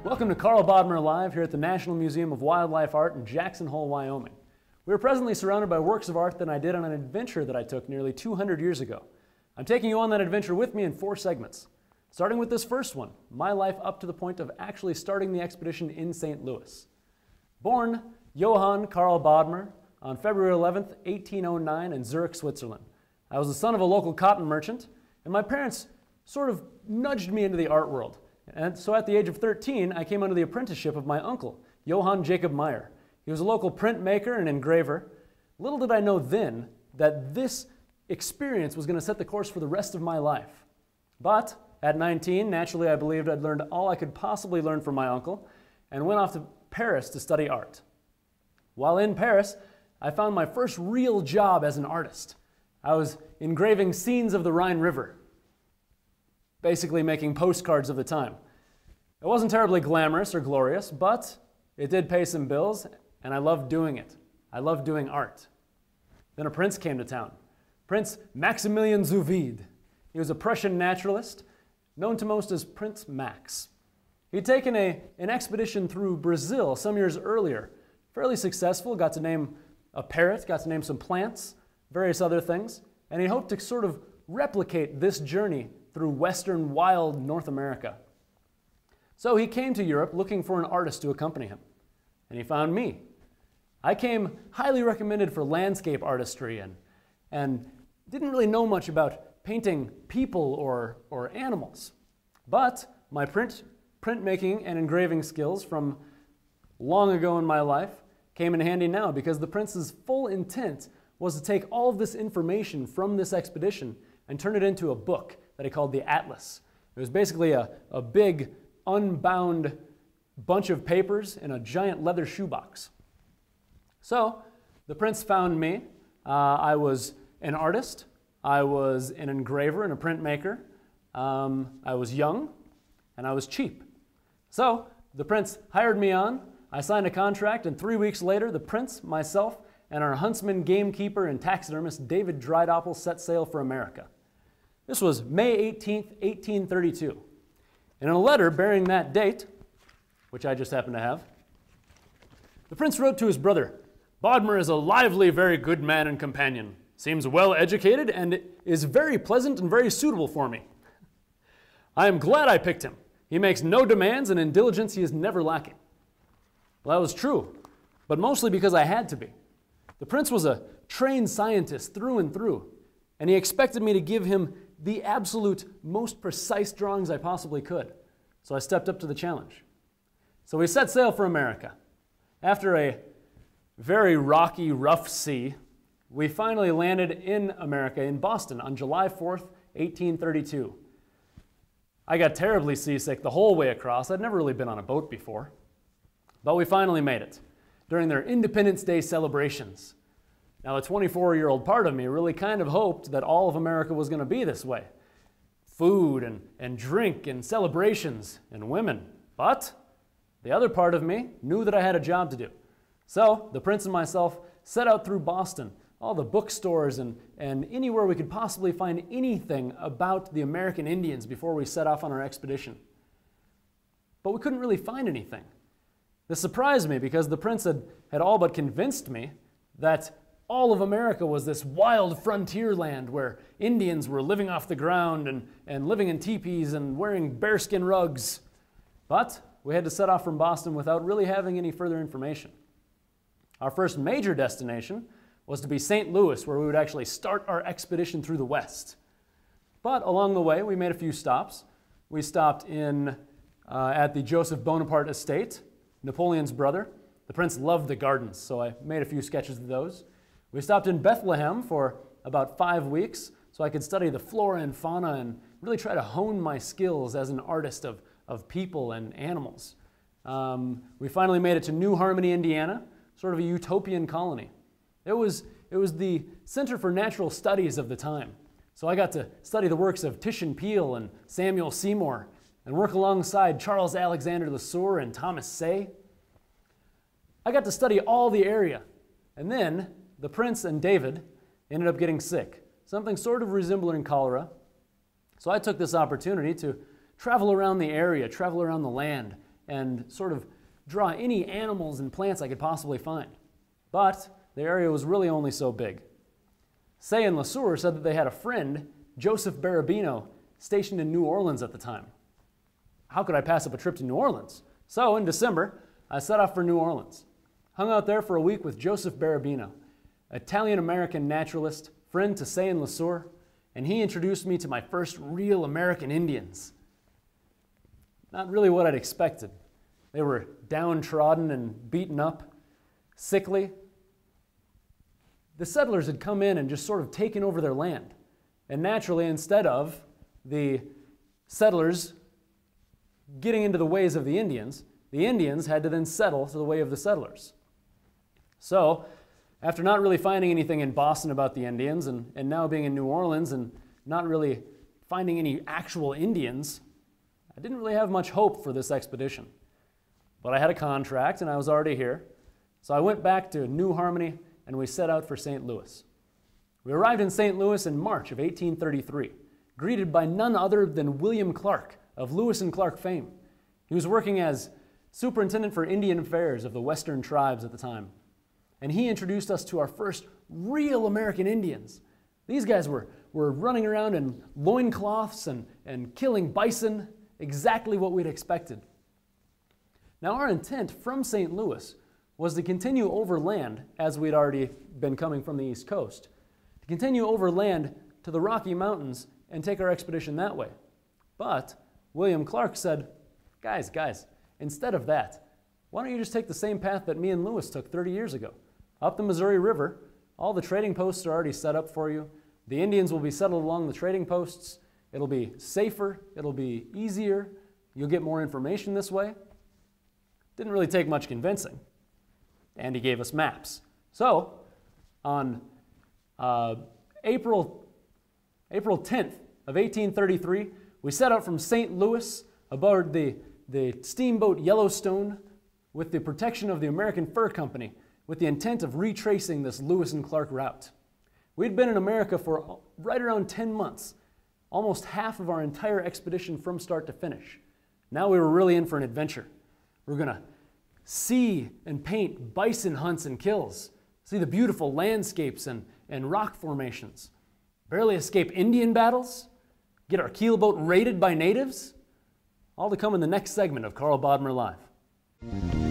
Welcome to Karl Bodmer Live here at the National Museum of Wildlife Art in Jackson Hole, Wyoming. We are presently surrounded by works of art that I did on an adventure that I took nearly 200 years ago. I'm taking you on that adventure with me in 4 segments, starting with this first one, my life up to the point of actually starting the expedition in St. Louis. Born Johann Karl Bodmer on February 11th, 1809 in Zurich, Switzerland. I was the son of a local cotton merchant, and my parents sort of nudged me into the art world. And so at the age of 13, I came under the apprenticeship of my uncle, Johann Jacob Meyer. He was a local printmaker and engraver. Little did I know then that this experience was going to set the course for the rest of my life. But at 19, naturally I believed I'd learned all I could possibly learn from my uncle and went off to Paris to study art. While in Paris, I found my first real job as an artist. I was engraving scenes of the Rhine River, basically making postcards of the time. It wasn't terribly glamorous or glorious, but it did pay some bills, and I loved doing it. I loved doing art. Then a prince came to town, Prince Maximilian Zuvide. He was a Prussian naturalist, known to most as Prince Max. He'd taken an expedition through Brazil some years earlier, fairly successful, got to name a parrot, got to name some plants, various other things, and he hoped to sort of replicate this journey through western wild North America. So he came to Europe looking for an artist to accompany him, and he found me. I came highly recommended for landscape artistry and didn't really know much about painting people or animals. But my printmaking and engraving skills from long ago in my life came in handy now, because the prince's full intent was to take all of this information from this expedition and turn it into a book that he called the Atlas. It was basically a big, unbound bunch of papers in a giant leather shoebox. So the prince found me. I was an artist. I was an engraver and a printmaker. I was young, and I was cheap. So the prince hired me on. I signed a contract, and 3 weeks later, the prince, myself, and our huntsman, gamekeeper, and taxidermist David Drydoppel set sail for America. This was May 18th, 1832. And in a letter bearing that date, which I just happen to have, the prince wrote to his brother, "Bodmer is a lively, very good man and companion, seems well educated, and is very pleasant and very suitable for me. I am glad I picked him. He makes no demands, and in diligence he is never lacking." Well, that was true, but mostly because I had to be. The prince was a trained scientist through and through, and he expected me to give him the absolute most precise drawings I possibly could. So I stepped up to the challenge. So we set sail for America. After a very rocky, rough sea, we finally landed in America, in Boston, on July 4th, 1832. I got terribly seasick the whole way across. I'd never really been on a boat before. But we finally made it during their Independence Day celebrations. Now, the 24-year-old part of me really kind of hoped that all of America was going to be this way. Food and drink and celebrations and women. But the other part of me knew that I had a job to do. So the prince and myself set out through Boston, all the bookstores and anywhere we could possibly find anything about the American Indians before we set off on our expedition. But we couldn't really find anything. This surprised me, because the prince had all but convinced me that all of America was this wild frontier land where Indians were living off the ground and living in teepees and wearing bearskin rugs. But we had to set off from Boston without really having any further information. Our first major destination was to be St. Louis, where we would actually start our expedition through the West. But along the way, we made a few stops. We stopped at the Joseph Bonaparte estate, Napoleon's brother. The prince loved the gardens, so I made a few sketches of those. We stopped in Bethlehem for about 5 weeks so I could study the flora and fauna and really try to hone my skills as an artist of people and animals. We finally made it to New Harmony, Indiana, sort of a utopian colony. It was the Center for Natural Studies of the time. So I got to study the works of Titian Peale and Samuel Seymour and work alongside Charles Alexander LeSueur and Thomas Say. I got to study all the area, and then the prince and David ended up getting sick, something sort of resembling cholera. So I took this opportunity to travel around the area, travel around the land, and sort of draw any animals and plants I could possibly find. But the area was really only so big. Say and LeSueur said that they had a friend, Joseph Barabino, stationed in New Orleans at the time. How could I pass up a trip to New Orleans? So in December, I set off for New Orleans. Hung out there for a week with Joseph Barabino, Italian-American naturalist, friend to Say and LeSueur, and he introduced me to my first real American Indians. Not really what I'd expected. They were downtrodden and beaten up, sickly. The settlers had come in and just sort of taken over their land. And naturally, instead of the settlers getting into the ways of the Indians had to then settle to the way of the settlers. So, after not really finding anything in Boston about the Indians and now being in New Orleans and not really finding any actual Indians, I didn't really have much hope for this expedition. But I had a contract and I was already here. So I went back to New Harmony and we set out for St. Louis. We arrived in St. Louis in March of 1833, greeted by none other than William Clark of Lewis and Clark fame. He was working as superintendent for Indian affairs of the Western tribes at the time. And he introduced us to our first real American Indians. These guys were running around in loincloths and killing bison, exactly what we'd expected. Now our intent from St. Louis was to continue overland, as we'd already been coming from the East Coast, to continue overland to the Rocky Mountains and take our expedition that way. But William Clark said, guys, instead of that, why don't you just take the same path that me and Lewis took 30 years ago? Up the Missouri River, all the trading posts are already set up for you. The Indians will be settled along the trading posts. It'll be safer, it'll be easier. You'll get more information this way. Didn't really take much convincing. And he gave us maps. So, on April 10th of 1833, we set out from St. Louis aboard the steamboat Yellowstone with the protection of the American Fur Company with the intent of retracing this Lewis and Clark route. We'd been in America for right around 10 months, almost half of our entire expedition from start to finish. Now we were really in for an adventure. We're going to see and paint bison hunts and kills, see the beautiful landscapes and rock formations, barely escape Indian battles, get our keelboat raided by natives, all to come in the next segment of Karl Bodmer Live.